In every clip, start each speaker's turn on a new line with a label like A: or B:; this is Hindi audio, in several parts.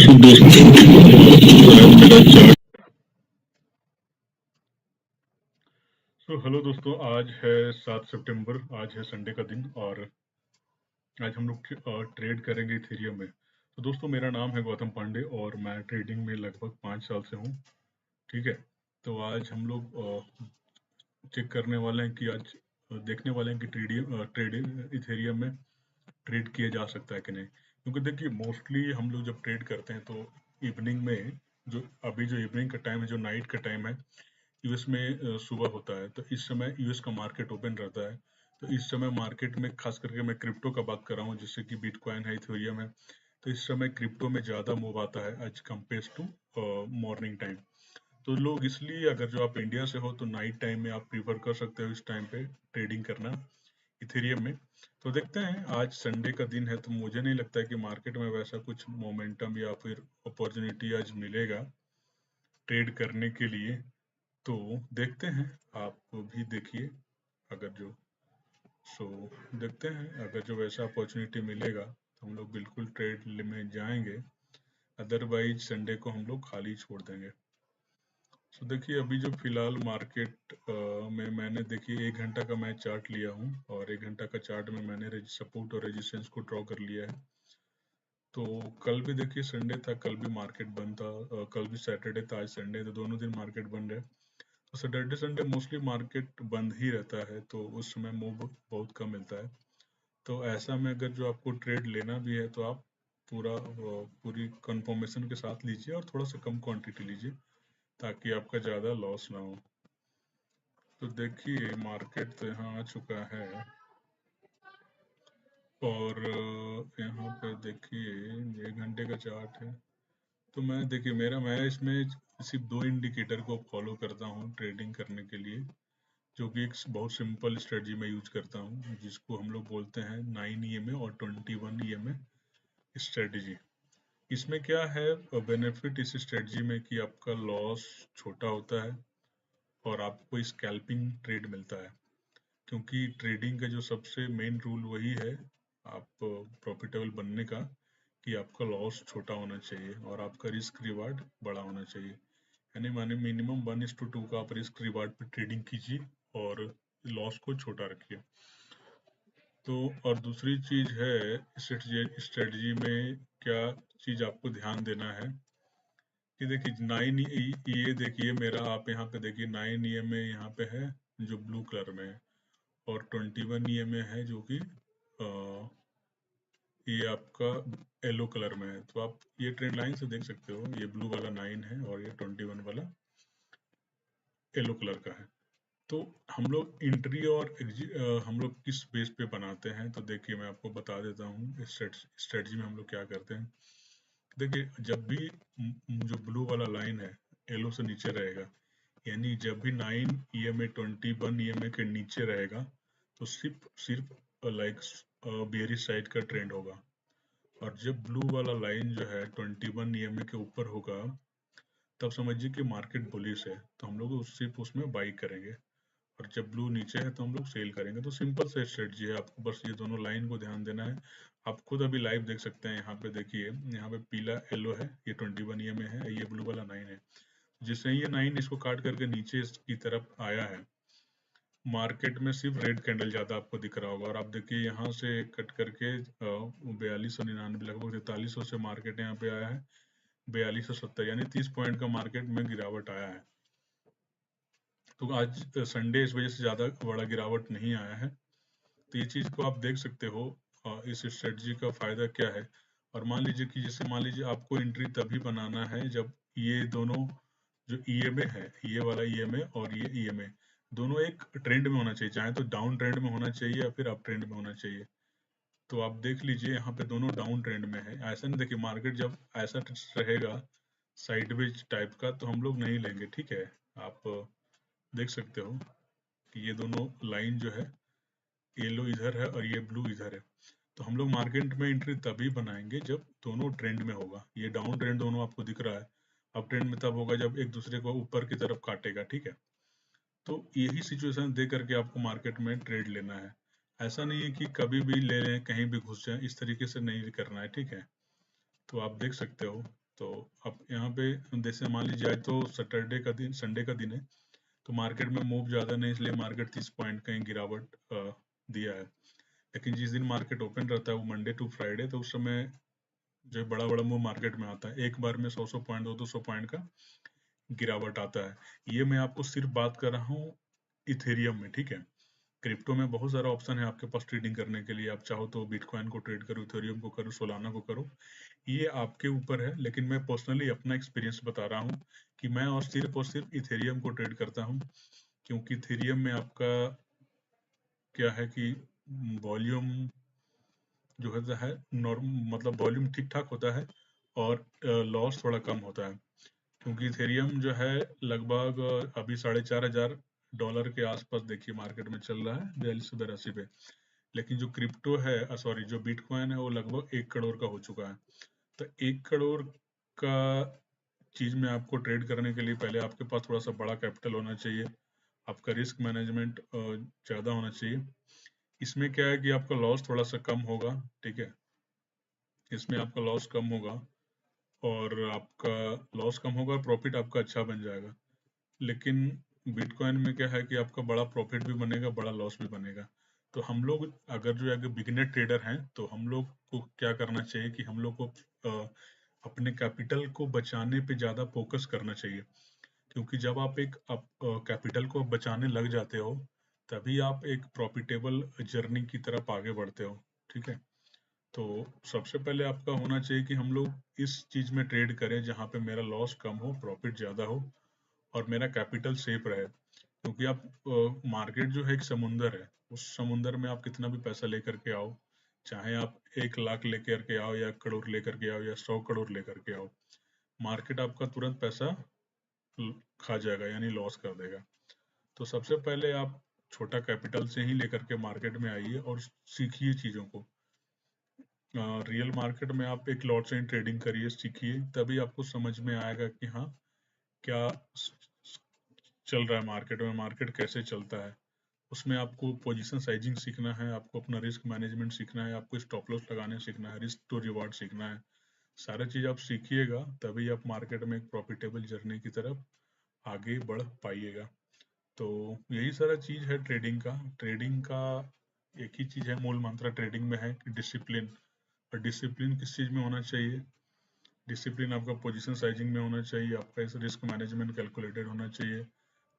A: हेलो दोस्तों, आज है 7 सितंबर। आज है संडे का दिन और आज हम लोग ट्रेड करेंगे इथेरियम में। तो दोस्तों, मेरा नाम है गौतम पांडे और मैं ट्रेडिंग में लगभग 5 साल से हूँ। ठीक है। तो आज हम लोग चेक करने वाले हैं कि आज देखने वाले हैं कि ट्रेडिंग इथेरियम में ट्रेड किया जा सकता है कि नहीं। क्योंकि देखिए, मोस्टली हम लोग जब ट्रेड करते हैं तो इवनिंग में, जो इवनिंग का टाइम है, जो नाइट का टाइम है, यूएस में सुबह होता है। तो इस समय यूएस का मार्केट ओपन रहता है। तो इस समय मार्केट में, खास करके मैं क्रिप्टो का बात कर रहा हूँ, जैसे कि बिटकॉइन है, इथेरियम है। तो इस समय क्रिप्टो में ज़्यादा मूव आता है as compared to morning time. तो लोग इसलिए, अगर जो आप इंडिया से हो तो नाइट टाइम में आप प्रीफर कर सकते हो इस टाइम पे ट्रेडिंग करना इथेरियम में। तो देखते हैं, आज संडे का दिन है तो मुझे नहीं लगता है कि मार्केट में वैसा कुछ मोमेंटम या फिर अपॉर्चुनिटी आज मिलेगा ट्रेड करने के लिए। तो देखते हैं, आप भी देखिए। अगर जो सो देखते हैं, अगर जो वैसा अपॉर्चुनिटी मिलेगा तो हम लोग बिल्कुल ट्रेड में जाएंगे। अदरवाइज संडे को हम लोग खाली छोड़ देंगे। सो देखिए, अभी जो फिलहाल मार्केट में मैंने, देखिए, 1 घंटा का मैं चार्ट लिया हूँ और 1 घंटा का चार्ट में मैंने सपोर्ट और रेजिस्टेंस को ड्रॉ कर लिया है। तो कल भी देखिए संडे था, कल भी मार्केट बंद था, कल भी सैटरडे था, आज संडे, तो दोनों दिन मार्केट बंद है। तो सैटरडे संडे मोस्टली मार्केट बंद ही रहता है, तो उस समय मूव बहुत कम मिलता है। तो ऐसा में अगर जो आपको ट्रेड लेना भी है तो आप पूरी कंफर्मेशन के साथ लीजिए और थोड़ा सा कम क्वांटिटी लीजिए, ताकि आपका ज़्यादा लॉस ना हो। तो देखिए, मार्केट तो यहाँ आ चुका है और यहाँ पे देखिए 1 घंटे का चार्ट है। तो मैं इसमें सिर्फ 2 इंडिकेटर को फॉलो करता हूँ ट्रेडिंग करने के लिए, जो कि एक बहुत सिंपल स्ट्रेटजी में यूज करता हूँ, जिसको हम लोग बोलते हैं 9 EMA और 21 EMA स्ट्रेटजी। इसमें क्या है बेनिफिट इस स्ट्रेटजी में, कि आपका लॉस छोटा होता है और आपको स्कैल्पिंग ट्रेड मिलता है। क्योंकि ट्रेडिंग का जो सबसे मेन रूल वही है, आप प्रॉफिटेबल बनने का, कि आपका लॉस छोटा होना चाहिए और आपका रिस्क रिवार्ड बड़ा होना चाहिए। यानी माने मिनिमम 1:2 का आप रिस्क रिवार्ड पे ट्रेडिंग कीजिए और लॉस को छोटा रखिए। तो और दूसरी चीज है, स्ट्रेटजी में क्या चीज आपको ध्यान देना है कि देखिए 9 ये देखिए मेरा, आप यहाँ पे देखिए 9 EMA यहाँ पे है जो ब्लू कलर में है, और 21 EMA है जो कि ये आपका येलो कलर में है। तो आप ये ट्रेंड लाइन से देख सकते हो, ये ब्लू वाला 9 है और ये 21 वाला येलो कलर का है। तो हम लोग एंट्री और हम लोग किस बेस पे बनाते हैं, तो देखिए मैं आपको बता देता हूँ स्ट्रेटजी में हम लोग क्या करते हैं। देखिए, जब भी जो ब्लू वाला लाइन है येलो से नीचे रहेगा, यानी जब भी 9 EMA 21 EMA के नीचे रहेगा, तो सिर्फ सिर्फ लाइक बेयरिश साइड का ट्रेंड होगा। और जब ब्लू वाला लाइन जो है 21 EMA के ऊपर होगा, तब समझिए कि मार्केट बुलिश है, तो हम लोग सिर्फ उसमें बाई करेंगे। और जब ब्लू नीचे है तो हम लोग सेल करेंगे। तो सिंपल सा स्ट्रेटजी है, आपको बस ये दोनों लाइन को ध्यान देना है। आप खुद अभी लाइव देख सकते हैं, यहाँ पे देखिए, यहाँ पे पीला येलो है, ये 21 EMA है, ये ब्लू वाला 9 है। जिससे ये 9 इसको काट करके नीचे की तरफ आया है, मार्केट में सिर्फ रेड कैंडल ज्यादा आपको दिख रहा होगा। और आप देखिए यहाँ से कट करके 4299, लगभग 4300 से मार्केट यहाँ पे आया है 4270, यानी 30 पॉइंट का मार्केट में गिरावट आया है। तो आज संडे, इस वजह से ज़्यादा बड़ा गिरावट नहीं आया है। तो ये चीज़ को आप देख सकते हो। इस स्ट्रेटजी का फ़ायदा क्या है। और मान लीजिए कि जैसे मान लीजिए आपको एंट्री तभी बनाना है जब ये दोनों जो ईएमए है, ये वाला ईएमए और ये ईएमए, दोनों एक ट्रेंड में होना चाहिए। चाहे तो डाउन ट्रेंड में होना चाहिए या फिर अप ट्रेंड में होना चाहिए। तो आप देख लीजिए यहाँ पे दोनों डाउन ट्रेंड में है। ऐसा नहीं, देखिए मार्केट जब ऐसा रहेगा साइडवेज टाइप का, तो हम लोग नहीं लेंगे। ठीक है, आप देख सकते हो कि ये दोनों लाइन जो है, येलो इधर है और ये ब्लू इधर है। तो हम लोग मार्केट में एंट्री तभी बनाएंगे जब दोनों ट्रेंड में होगा। ये डाउन ट्रेंड दोनों आपको दिख रहा है, अप ट्रेंड में तब होगा जब एक दूसरे को ऊपर की तरफ काटेगा। ठीक है, तो यही सिचुएशन दे करके आपको मार्केट में ट्रेड लेना है। ऐसा नहीं है कि कभी भी ले लें, कहीं भी घुस जाए, इस तरीके से नहीं करना है। ठीक है, तो आप देख सकते हो तो अब यहाँ पे जैसे मान लीजिए आज तो सैटरडे का दिन, संडे का दिन है, तो मार्केट में मूव ज़्यादा नहीं, इसलिए मार्केट 30 पॉइंट कहीं गिरावट दिया है। लेकिन जिस दिन मार्केट ओपन रहता है वो मंडे टू फ्राइडे, तो उस समय जो बड़ा बड़ा मूव मार्केट में आता है, एक बार में 100 पॉइंट 200 पॉइंट का गिरावट आता है। ये मैं आपको सिर्फ बात कर रहा हूँ इथेरियम में, ठीक है। क्रिप्टो में बहुत सारा ऑप्शन है आपके पास ट्रेडिंग करने के लिए। आप चाहो तो बिटकॉइन को ट्रेड करो, इथेरियम को करो, सोलाना को करो, ये आपके ऊपर है। लेकिन मैं पर्सनली अपना एक्सपीरियंस बता रहा हूँ कि मैं और सिर्फ इथेरियम को ट्रेड करता हूँ, क्योंकि इथेरियम में आपका क्या है कि वॉल्यूम जो है नॉर्म, मतलब वॉल्यूम ठीक ठाक होता है और लॉस थोड़ा कम होता है, क्योंकि इथेरियम जो है लगभग अभी $4,500 के आसपास देखिए मार्केट में चल रहा है, 4282 पे। लेकिन जो क्रिप्टो है, सॉरी, जो बिटकॉइन है वो लगभग 1 करोड़ का हो चुका है। तो 1 करोड़ का चीज में आपको ट्रेड करने के लिए पहले आपके पास थोड़ा सा बड़ा कैपिटल होना चाहिए, आपका रिस्क मैनेजमेंट ज़्यादा होना चाहिए। इसमें क्या है कि आपका लॉस थोड़ा सा कम होगा, ठीक है, इसमें आपका लॉस कम होगा, और आपका लॉस कम होगा, प्रॉफिट आपका अच्छा बन जाएगा। लेकिन बिटकॉइन में क्या है कि आपका बड़ा प्रॉफिट भी बनेगा, बड़ा लॉस भी बनेगा। तो हम लोग अगर बिगिनर ट्रेडर हैं, तो हम लोग को क्या करना चाहिए कि हम लोग को अपने कैपिटल को बचाने पे ज़्यादा फोकस करना चाहिए, क्योंकि जब आप कैपिटल को बचाने लग जाते हो, तभी आप एक प्रॉफिटेबल जर्नी की तरफ आगे बढ़ते हो, ठीक है। तो सबसे पहले आपका होना चाहिए कि हम लोग इस चीज़ में ट्रेड करें जहाँ पे मेरा लॉस कम हो, प्रॉफिट ज़्यादा हो, और मेरा कैपिटल सेफ रहे। क्योंकि आप मार्केट जो है एक समुंदर है, उस समुंदर में आप कितना भी पैसा लेकर के आओ, चाहे आप 1 लाख लेकर के आओ या 1 करोड़ लेकर के आओ या 100 करोड़ लेकर के आओ, मार्केट आपका तुरंत पैसा खा जाएगा, यानी लॉस कर देगा। तो सबसे पहले आप छोटा कैपिटल से ही लेकर के मार्केट में आइए और सीखिए चीज़ों को। रियल मार्केट में आप एक लॉट से ट्रेडिंग करिए, सीखिए, तभी आपको समझ में आएगा कि हाँ, क्या चल रहा है मार्केट में, मार्केट कैसे चलता है। उसमें आपको पोजीशन साइजिंग सीखना है, आपको अपना रिस्क मैनेजमेंट सीखना है, आपको स्टॉप लॉस लगाने सीखना है, रिस्क टू रिवार्ड सीखना है। सारा चीज़ आप सीखिएगा, तभी आप मार्केट में एक प्रॉफिटेबल जर्नी की तरफ आगे बढ़ पाइएगा। तो यही सारा चीज़ है ट्रेडिंग का। ट्रेडिंग का एक ही चीज़ है, मूल मंत्र ट्रेडिंग में है कि डिसिप्लिन। और डिसिप्लिन किस चीज़ में होना चाहिए? डिसिप्लिन आपका पोजीशन साइजिंग में होना चाहिए, आपका इस रिस्क मैनेजमेंट कैलकुलेटेड होना चाहिए,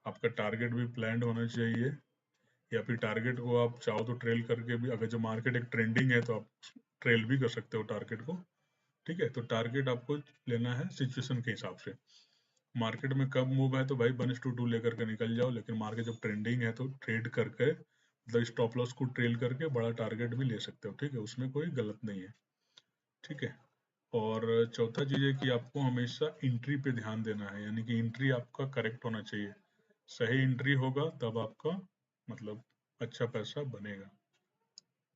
A: आपका टारगेट भी प्लान्ड होना चाहिए, या फिर टारगेट को आप चाहो तो ट्रेल करके भी, अगर जो मार्केट एक ट्रेंडिंग है तो आप ट्रेल भी कर सकते हो टारगेट को, ठीक है। तो टारगेट आपको लेना है सिचुएशन के हिसाब से। मार्केट में कब मूव है तो भाई 1:2 लेकर के निकल जाओ, लेकिन मार्केट जब ट्रेंडिंग है तो ट्रेड करके, मतलब स्टॉप लॉस को ट्रेल करके बड़ा टारगेट भी ले सकते हो, ठीक है, उसमें कोई गलत नहीं है, ठीक है। और चौथा चीज़ है कि आपको हमेशा एंट्री पे ध्यान देना है, यानी कि एंट्री आपका करेक्ट होना चाहिए। सही एंट्री होगा तब आपका मतलब अच्छा पैसा बनेगा,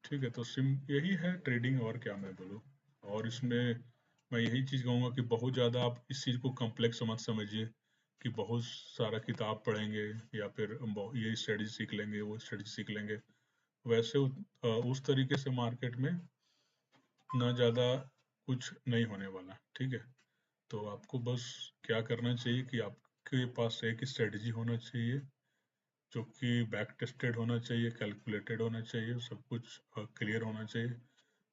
A: ठीक है। तो यही है ट्रेडिंग, और क्या मैं बोलूँ। और इसमें मैं यही चीज़ कहूँगा कि बहुत ज़्यादा आप इस चीज़ को कॉम्प्लेक्स मत समझिए कि बहुत सारा किताब पढ़ेंगे या फिर ये स्ट्रेटजी सीख लेंगे, वो स्ट्रेटजी सीख लेंगे। वैसे उस तरीके से मार्केट में ना ज़्यादा कुछ नहीं होने वाला, ठीक है। तो आपको बस क्या करना चाहिए कि आपके पास एक स्ट्रेटजी होना चाहिए, जो कि बैक टेस्टेड होना चाहिए, कैलकुलेटेड होना चाहिए, सब कुछ क्लियर होना चाहिए।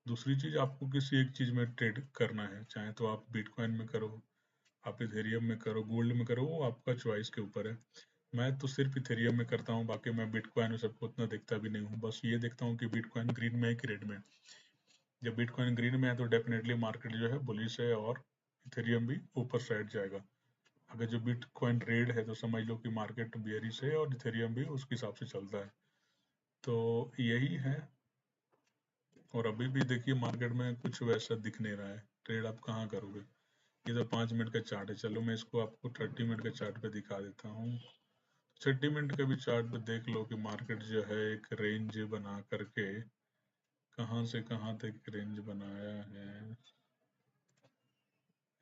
A: दूसरी चीज़, आपको किसी एक चीज़ में ट्रेड करना है, चाहे तो आप बिटकॉइन में करो, आप इथेरियम में करो, गोल्ड में करो, वो आपका चॉइस के ऊपर है। मैं तो सिर्फ इथेरियम में करता हूँ, बाकी मैं बिटकॉइन में सबको उतना देखता भी नहीं हूँ। बस ये देखता हूँ कि बिटकॉइन ग्रीन में है कि रेड में है। जब बिटकॉइन ग्रीन में है तो डेफिनेटली मार्केट जो है बुलिश है और इथेरियम भी ऊपर साइड जाएगा। अगर जो बिटकॉइन रेड है तो समझ लो कि मार्केट बियरिश है और इथेरियम भी उसके हिसाब से चलता है। तो यही है। और अभी भी देखिए मार्केट में कुछ वैसा दिख नहीं रहा है, ट्रेड आप कहाँ करोगे। ये तो 5 मिनट का चार्ट है, चलो मैं इसको आपको 30 मिनट के चार्ट पे दिखा देता हूँ। 30 मिनट के भी चार्ट पे देख लो कि मार्केट जो है एक रेंज बना करके कहाँ से कहाँ तक रेंज बनाया है।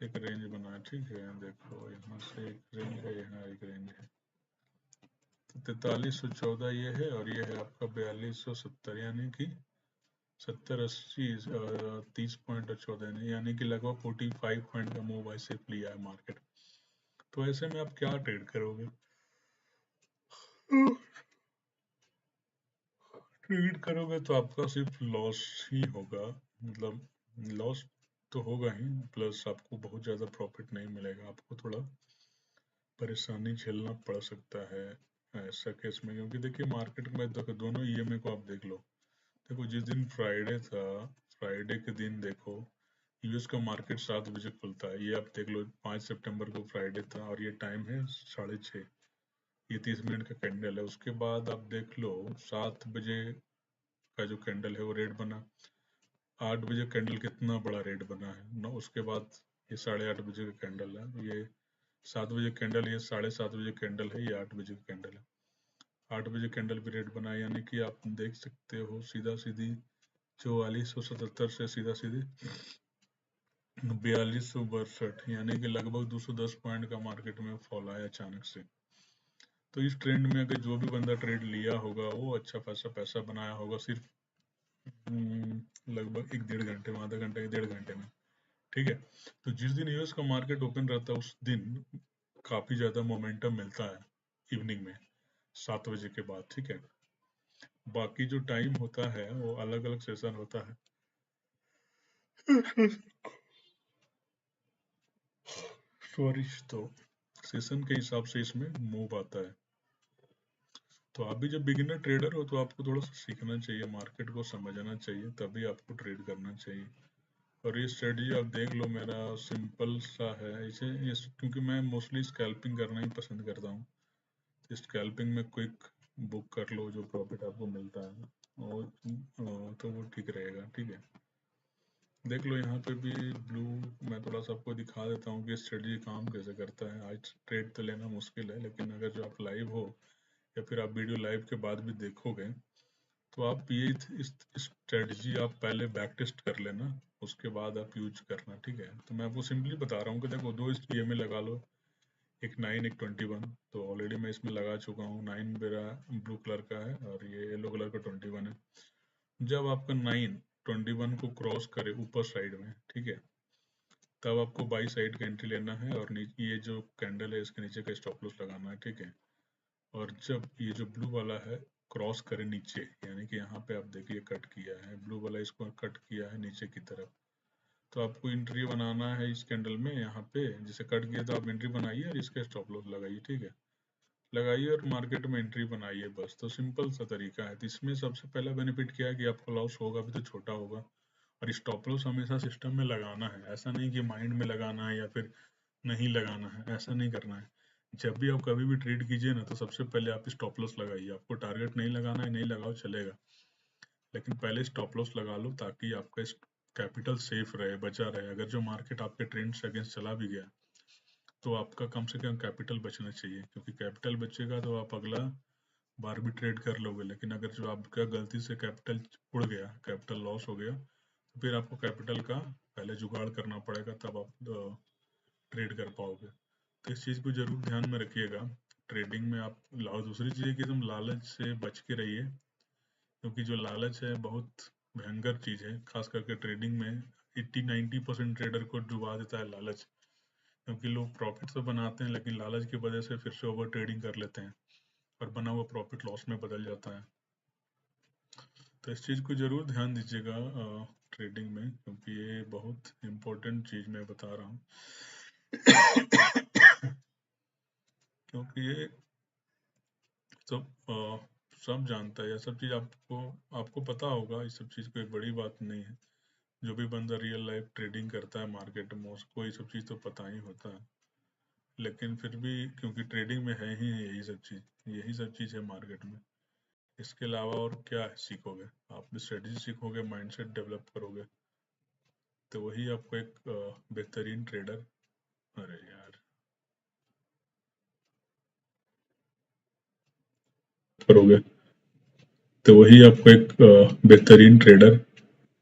A: एक रेंज बनाया, ठीक है, देखो यहाँ से एक रेंज है, यहाँ एक रेंज है। तो 4314 ये है, और ये है आपका 4270, यानी कि 70-80 30 पॉइंट और 14 ने, यानी कि लगभग 45 पॉइंट का मूव ऐसे लिया है मार्केट। तो ऐसे में आप क्या ट्रेड करोगे? ट्रेड करोगे तो आपका सिर्फ लॉस ही होगा, मतलब लॉस तो होगा ही, प्लस आपको बहुत ज़्यादा प्रॉफिट नहीं मिलेगा, आपको थोड़ा परेशानी झेलना पड़ सकता है ऐसा केस में। क्योंकि देखिए मार्केट में दोनों ईएमए को आप देख लो। देखो जिस दिन फ्राइडे था, फ्राइडे के दिन देखो यूएस का मार्केट 7 बजे खुलता है, ये आप देख लो 5 सितंबर को फ्राइडे था और ये टाइम है 6:30, ये 30 मिनट का कैंडल है। उसके बाद आप देख लो 7 बजे का जो कैंडल है वो रेड बना, 8 बजे कैंडल कितना बड़ा रेड बना है ना। उसके बाद ये 8:30 बजे का कैंडल है, ये 7 बजे कैंडल, ये 7:30 बजे कैंडल है, ये 8 बजे का कैंडल है। 8 बजे कैंडल भी रेड बना है, यानी कि आप देख सकते हो सीधा सीधी 4477 से सीधा सीधी 4262, यानी कि लगभग 210 पॉइंट का मार्केट में फॉल आया अचानक से। तो इस ट्रेंड में अगर जो भी बंदा ट्रेड लिया होगा वो अच्छा खासा पैसा बनाया होगा सिर्फ लगभग 1-1.5 घंटे में, आधा घंटे 1-1.5 घंटे में, ठीक है। तो जिस दिन यूएस का मार्केट ओपन रहता है उस दिन काफी ज्यादा मोमेंटम मिलता है इवनिंग में 7 बजे के बाद, ठीक है। बाकी जो टाइम होता है वो अलग अलग सेशन होता है सॉरी, तो सेशन के हिसाब से इसमें मूव आता है। तो आप भी जब बिगिनर ट्रेडर हो तो आपको थोड़ा सा सीखना चाहिए, मार्केट को समझना चाहिए, तभी आपको ट्रेड करना चाहिए। और ये स्ट्रेटजी आप देख लो, मेरा सिंपल सा है इसे क्योंकि मैं मोस्टली स्कैल्पिंग करना ही पसंद करता हूँ। तो स्कैल्पिंग में क्विक बुक कर लो, जो प्रॉफिट आपको मिलता है और तो वो ठीक रहेगा, ठीक है। देख लो यहाँ पे भी ब्लू, मैं थोड़ा सा आपको दिखा देता हूँ कि स्ट्रेटजी काम कैसे करता है। आज ट्रेड तो लेना मुश्किल है, लेकिन अगर जो आप लाइव हो या फिर आप वीडियो लाइव के बाद भी देखोगे तो आप ये स्ट्रेटजी आप पहले बैक टेस्ट कर लेना, उसके बाद आप यूज करना, ठीक है। तो मैं आपको सिंपली बता रहा हूँ कि देखो 2 ईएमए लगा लो, एक 9 एक 21। तो ऑलरेडी मैं इसमें लगा चुका हूँ, 9 मेरा ब्लू कलर का है और ये येलो कलर का 21 है। जब आपका 9 21 को क्रॉस करे ऊपर साइड में, ठीक है, तब आपको बाई साइड का एंट्री लेना है और ये जो कैंडल है इसके नीचे का स्टॉप लॉस लगाना है, ठीक है। और जब ये जो ब्लू वाला है क्रॉस करे नीचे, यानी कि यहाँ पे आप देखिए कट किया है ब्लू वाला, इसको कट किया है नीचे की तरफ, तो आपको एंट्री बनाना है इस कैंडल में। यहाँ पे जिसे कट किया तो आप एंट्री बनाइए और इसका स्टॉप लॉस लगाइए, ठीक है, लगाइए और मार्केट में एंट्री बनाइए, बस। तो सिंपल सा तरीका है। तो इसमें सबसे पहला बेनिफिट क्या है कि आपको लॉस होगा भी तो छोटा होगा, और स्टॉप लॉस हमेशा सिस्टम में लगाना है, ऐसा नहीं कि माइंड में लगाना है या फिर नहीं लगाना है, ऐसा नहीं करना है। जब भी आप कभी भी ट्रेड कीजिए ना तो सबसे पहले आप स्टॉप लॉस लगाइए। आपको टारगेट नहीं लगाना है, नहीं लगाओ चलेगा, लेकिन पहले स्टॉप लॉस लगा लो ताकि आपका कैपिटल सेफ रहे, बचा रहे। अगर जो मार्केट आपके ट्रेंड से अगेंस्ट चला भी गया तो आपका कम से कम कैपिटल बचना चाहिए, क्योंकि कैपिटल बचेगा तो आप अगला बार भी ट्रेड कर लोगे। लेकिन अगर जो आपका गलती से कैपिटल उड़ गया, कैपिटल लॉस हो गया, तो फिर आपको कैपिटल का पहले जुगाड़ करना पड़ेगा, तब आप ट्रेड कर पाओगे। तो इस चीज़ को जरूर ध्यान में रखिएगा ट्रेडिंग में। आप दूसरी चीज़ है कि तुम लालच से बच के रहिए, क्योंकि जो लालच है बहुत भयंकर चीज़ है, खास करके ट्रेडिंग में 80-90% ट्रेडर को डुबा देता है लालच। क्योंकि लोग प्रॉफिट तो बनाते हैं लेकिन लालच की वजह से फिर से ओवर ट्रेडिंग कर लेते हैं और बना हुआ प्रॉफिट लॉस में बदल जाता है। तो इस चीज़ को जरूर ध्यान दीजिएगा ट्रेडिंग में, क्योंकि ये बहुत इम्पोर्टेंट चीज़ मैं बता रहा हूँ क्योंकि ये सब जानता है, यह सब चीज़ आपको पता होगा। इस सब चीज़ कोई बड़ी बात नहीं है। जो भी बंदा रियल लाइफ ट्रेडिंग करता है मार्केट में उसको ये सब चीज़ तो पता ही होता है, लेकिन फिर भी क्योंकि ट्रेडिंग में है ही यही सब चीज़ है मार्केट में। इसके अलावा और क्या सीखोगे? आप स्ट्रेटजी सीखोगे, माइंडसेट डेवलप करोगे, तो वही आपको एक बेहतरीन ट्रेडर, अरे यार, करोगे तो वही आपको एक बेहतरीन ट्रेडर,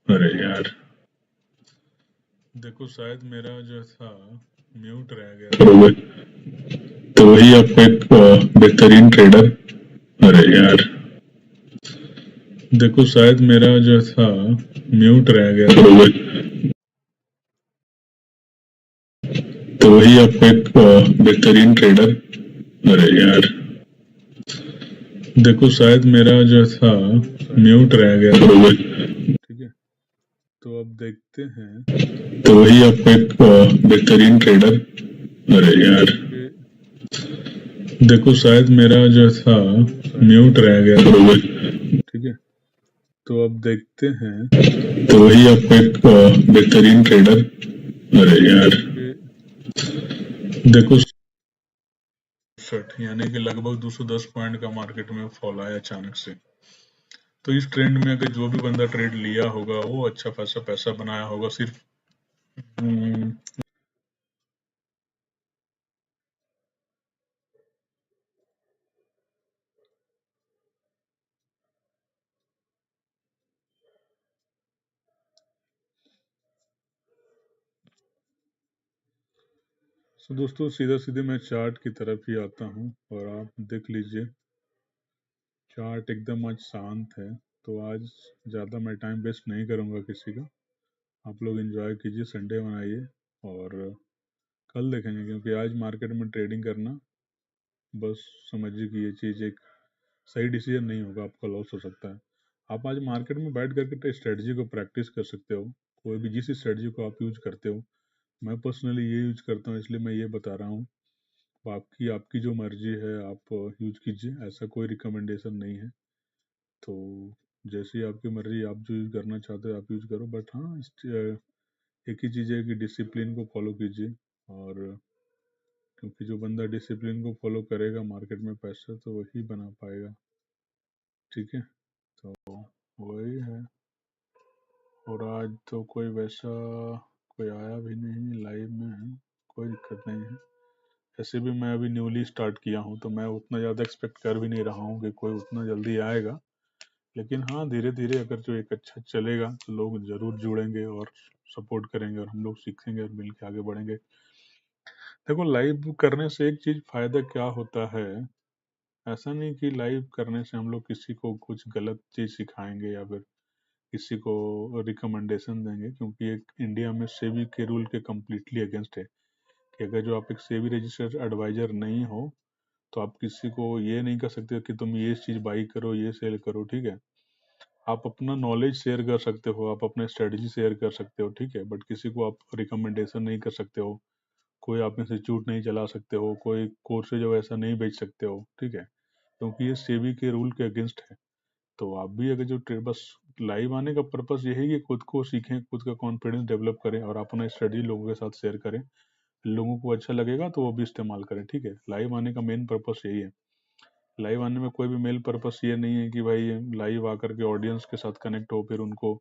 A: अरे यार देखो शायद मेरा जो था म्यूट रह गया, करोगे तो वही आपको एक बेहतरीन ट्रेडर, अरे यार देखो शायद मेरा जो था म्यूट रह गया तो वही आपको एक बेहतरीन ट्रेडर। अरे यार देखो शायद मेरा जो था म्यूट रह गया ठीक है। तो अब देखते हैं तो वही आपको एक बेहतरीन ट्रेडर। अरे यार देखो शायद मेरा जो था म्यूट रह गया ठीक है। तो अब देखते हैं तो वही आपको एक बेहतरीन ट्रेडर। अरे यार देखो यानी कि लगभग 210 पॉइंट का मार्केट में फॉल आया अचानक से। तो इस ट्रेंड में अगर जो भी बंदा ट्रेड लिया होगा वो अच्छा खासा पैसा बनाया होगा सिर्फ तो दोस्तों सीधा सीधे मैं चार्ट की तरफ ही आता हूँ और आप देख लीजिए चार्ट एकदम आज शांत है। तो आज ज़्यादा मैं टाइम वेस्ट नहीं करूँगा किसी का। आप लोग एंजॉय कीजिए, संडे मनाइए और कल देखेंगे क्योंकि आज मार्केट में ट्रेडिंग करना बस समझिए कि ये चीज़ एक सही डिसीजन नहीं होगा, आपका लॉस हो सकता है। आप आज मार्केट में बैठ करके स्ट्रेटजी को प्रैक्टिस कर सकते हो, कोई भी जिस स्ट्रेटजी को आप यूज करते हो। मैं पर्सनली ये यूज करता हूँ इसलिए मैं ये बता रहा हूँ। आपकी आपकी जो मर्जी है आप यूज कीजिए, ऐसा कोई रिकमेंडेशन नहीं है। तो जैसी आपकी मर्जी, आप जो यूज करना चाहते हो आप यूज करो, बट हाँ एक ही चीज़ है कि डिसिप्लिन को फॉलो कीजिए। और क्योंकि जो बंदा डिसिप्लिन को फॉलो करेगा मार्केट में पैसा तो वही बना पाएगा। ठीक है, तो वही है। और आज तो कोई वैसा कोई आया भी नहीं लाइव में, कोई दिक्कत नहीं है। ऐसे भी मैं अभी न्यूली स्टार्ट किया हूँ तो मैं उतना ज़्यादा एक्सपेक्ट कर भी नहीं रहा हूँ कि कोई उतना जल्दी आएगा। लेकिन हाँ धीरे धीरे अगर जो एक अच्छा चलेगा तो लोग ज़रूर जुड़ेंगे और सपोर्ट करेंगे और हम लोग सीखेंगे और मिल के आगे बढ़ेंगे। देखो लाइव करने से एक चीज़ फ़ायदा क्या होता है, ऐसा नहीं कि लाइव करने से हम लोग किसी को कुछ गलत चीज़ सिखाएंगे या फिर किसी को रिकमेंडेशन देंगे, क्योंकि एक इंडिया में सेबी के रूल के कम्प्लीटली अगेंस्ट है कि अगर जो आप एक सेबी रजिस्टर्ड एडवाइजर नहीं हो तो आप किसी को ये नहीं कर सकते कि तुम ये चीज़ बाई करो ये सेल करो। ठीक है, आप अपना नॉलेज शेयर कर सकते हो, आप अपने स्ट्रेटजी शेयर कर सकते हो, ठीक है, बट किसी को आप रिकमेंडेशन नहीं कर सकते हो, कोई आप इंस्टीट्यूट नहीं चला सकते हो, कोई कोर्सेज वैसा नहीं बेच सकते हो। ठीक है, क्योंकि ये सेबी के रूल के अगेंस्ट है। तो आप भी अगर जो बस लाइव आने का पर्पस ये है कि खुद को सीखें, खुद का कॉन्फिडेंस डेवलप करें और अपना स्ट्रेटजी लोगों के साथ शेयर करें। लोगों को अच्छा लगेगा तो वो भी इस्तेमाल करें। ठीक है, लाइव आने का मेन पर्पस यही है। लाइव आने में कोई भी मेन पर्पस ये नहीं है कि भाई लाइव आकर के ऑडियंस के साथ कनेक्ट हो फिर उनको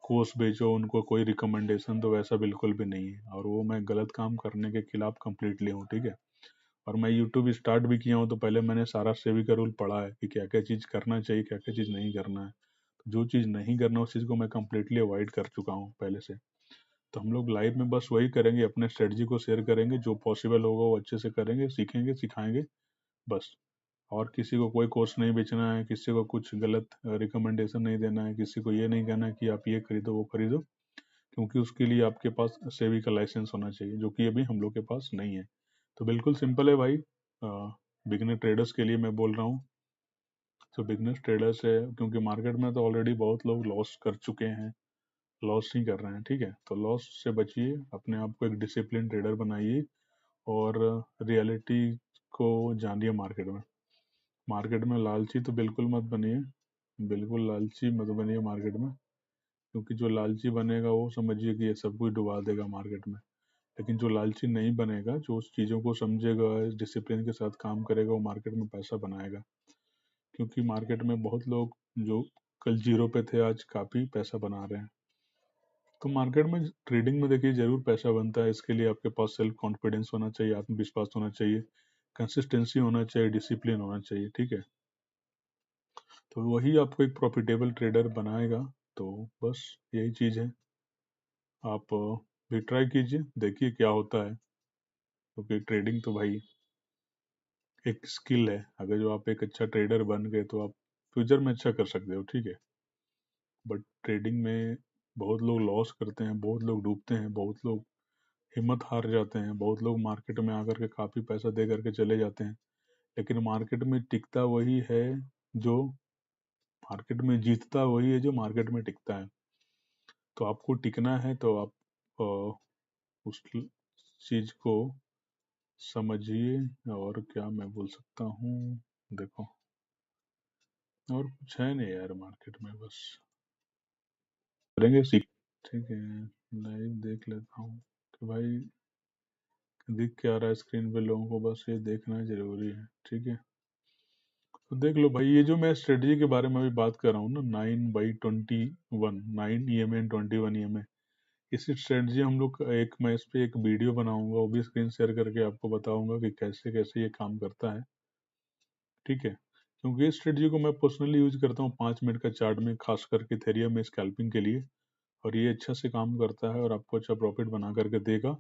A: कोर्स बेचो, उनको कोई रिकमेंडेशन दो, वैसा बिल्कुल भी नहीं है। और वो मैं गलत काम करने के खिलाफ कम्प्लीटली हूँ। ठीक है, और मैं यूट्यूब स्टार्ट भी किया हूँ तो पहले मैंने सारा सेबी का रूल पढ़ा है कि क्या क्या चीज़ करना चाहिए, क्या क्या चीज़ नहीं करना है। जो चीज़ नहीं करना उस चीज़ को मैं कम्प्लीटली अवॉइड कर चुका हूँ पहले से। तो हम लोग लाइव में बस वही करेंगे, अपने स्ट्रेटजी को शेयर करेंगे, जो पॉसिबल होगा वो अच्छे से करेंगे, सीखेंगे सिखाएंगे बस। और किसी को कोई कोर्स नहीं बेचना है, किसी को कुछ गलत रिकमेंडेशन नहीं देना है, किसी को ये नहीं कहना है कि आप ये खरीदो वो खरीदो, क्योंकि उसके लिए आपके पास सेबी का लाइसेंस होना चाहिए जो कि अभी हम लोग के पास नहीं है। तो बिल्कुल सिंपल है भाई, बिगनर ट्रेडर्स के लिए मैं बोल रहा हूँ। तो बिगनर ट्रेडर्स है क्योंकि मार्केट में तो ऑलरेडी बहुत लोग लॉस कर चुके हैं, लॉस नहीं कर रहे हैं। ठीक है, तो लॉस से बचिए, अपने आप को एक डिसिप्लिन ट्रेडर बनाइए और रियलिटी को जानिए मार्केट में। मार्केट में लालची तो बिल्कुल मत बनिए, बिल्कुल लालची मत बनिए मार्केट में, क्योंकि जो लालची बनेगा वो समझिए कि ये सब कुछ डुबा देगा मार्केट में। लेकिन जो लालची नहीं बनेगा, जो उस चीज़ों को समझेगा, डिसिप्लिन के साथ काम करेगा, वो मार्केट में पैसा बनाएगा। क्योंकि मार्केट में बहुत लोग जो कल जीरो पे थे आज काफ़ी पैसा बना रहे हैं। तो मार्केट में ट्रेडिंग में देखिए जरूर पैसा बनता है, इसके लिए आपके पास सेल्फ कॉन्फिडेंस होना चाहिए, आत्मविश्वास होना चाहिए, कंसिस्टेंसी होना चाहिए, डिसिप्लिन होना चाहिए। ठीक है, तो वही आपको एक प्रॉफिटेबल ट्रेडर बनाएगा। तो बस यही चीज़ है, आप भी ट्राई कीजिए, देखिए क्या होता है। क्योंकि ट्रेडिंग तो भाई एक स्किल है, अगर जो आप एक अच्छा ट्रेडर बन गए तो आप फ्यूचर में अच्छा कर सकते हो। ठीक है, बट ट्रेडिंग में बहुत लोग लॉस करते हैं, बहुत लोग डूबते हैं, बहुत लोग हिम्मत हार जाते हैं, बहुत लोग मार्केट में आकर के काफ़ी पैसा दे करके चले जाते हैं, लेकिन मार्केट में टिकता वही है जो मार्केट में जीतता वही है जो मार्केट में टिकता है। तो आपको टिकना है तो आप उस चीज को समझिए। और क्या मैं बोल सकता हूँ, देखो और कुछ है नहीं यार मार्केट में, बस करेंगे सीख। ठीक है, लाइव देख लेता हूँ कि भाई दिख क्या रहा है स्क्रीन पे लोगों को, बस ये देखना जरूरी है। ठीक है, तो देख लो भाई, ये जो मैं स्ट्रेटजी के बारे में अभी बात कर रहा हूँ ना, 9/21, 9 EMA एंड 21 EMA, इसी स्ट्रेटजी हम लोग मैं इस पे एक वीडियो बनाऊंगा, वो भी स्क्रीन शेयर करके आपको बताऊंगा कि कैसे कैसे ये काम करता है। ठीक है, क्योंकि ये स्ट्रेटजी को मैं पर्सनली यूज करता हूँ 5 मिनट का चार्ट में, खास करके थेरियम में स्कैल्पिंग के लिए, और ये अच्छा से काम करता है और आपको अच्छा प्रॉफिट बना करके देगा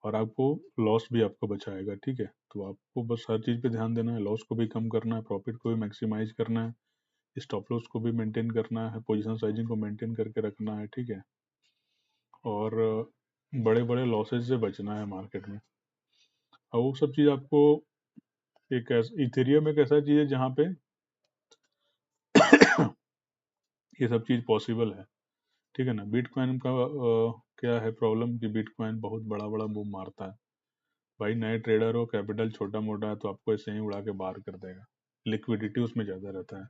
A: और आपको लॉस भी आपको बचाएगा। ठीक है, तो आपको बस हर चीज़ पे ध्यान देना है, लॉस को भी कम करना है, प्रॉफिट को भी मैक्सिमाइज करना है, स्टॉप लॉस को भी मेंटेन करना है, पोजीशन साइजिंग को मेंटेन करके रखना है। ठीक है, और बड़े बड़े लॉसेज से बचना है मार्केट में। और वो सब चीज़ आपको एक इथेरियम एक ऐसा चीज़ है जहाँ पे ये सब चीज़ पॉसिबल है। ठीक है ना। बिटकॉइन का क्या है प्रॉब्लम कि बिटकॉइन बहुत बड़ा बड़ा बूम मारता है भाई, नए ट्रेडर हो, कैपिटल छोटा मोटा है तो आपको ऐसे ही उड़ा के बाहर कर देगा, लिक्विडिटी उसमें ज़्यादा रहता है।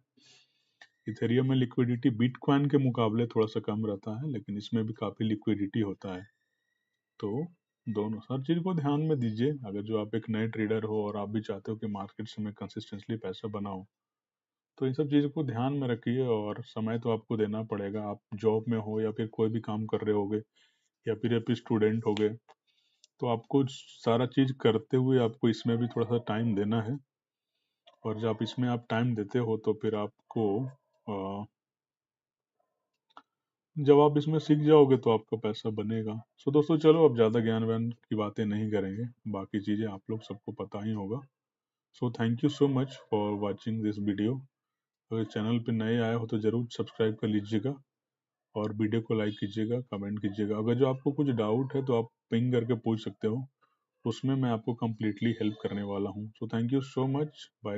A: इथेरियम में लिक्विडिटी बिटकॉइन के मुकाबले थोड़ा सा कम रहता है, लेकिन इसमें भी काफ़ी लिक्विडिटी होता है। तो दोनों हर चीज़ को ध्यान में दीजिए। अगर जो आप एक नए ट्रेडर हो और आप भी चाहते हो कि मार्केट से मैं कंसिस्टेंटली पैसा बनाऊं, तो इन सब चीज़ों को ध्यान में रखिए। और समय तो आपको देना पड़ेगा, आप जॉब में हो या फिर कोई भी काम कर रहे होगे या फिर आप स्टूडेंट हो गए, तो आपको सारा चीज़ करते हुए आपको इसमें भी थोड़ा सा टाइम देना है। और जब इसमें आप टाइम देते हो तो फिर आपको जब आप इसमें सीख जाओगे तो आपका पैसा बनेगा। सो दोस्तों चलो, अब ज़्यादा ज्ञान व्यान की बातें नहीं करेंगे, बाकी चीज़ें आप लोग सबको पता ही होगा। सो thank you so much for watching this video. अगर चैनल पे नए आए हो तो ज़रूर सब्सक्राइब कर लीजिएगा और वीडियो को लाइक कीजिएगा, कमेंट कीजिएगा। अगर जो आपको कुछ डाउट है तो आप पिंग करके पूछ सकते हो, उसमें मैं आपको कम्प्लीटली हेल्प करने वाला हूँ। So thank you so much, bye.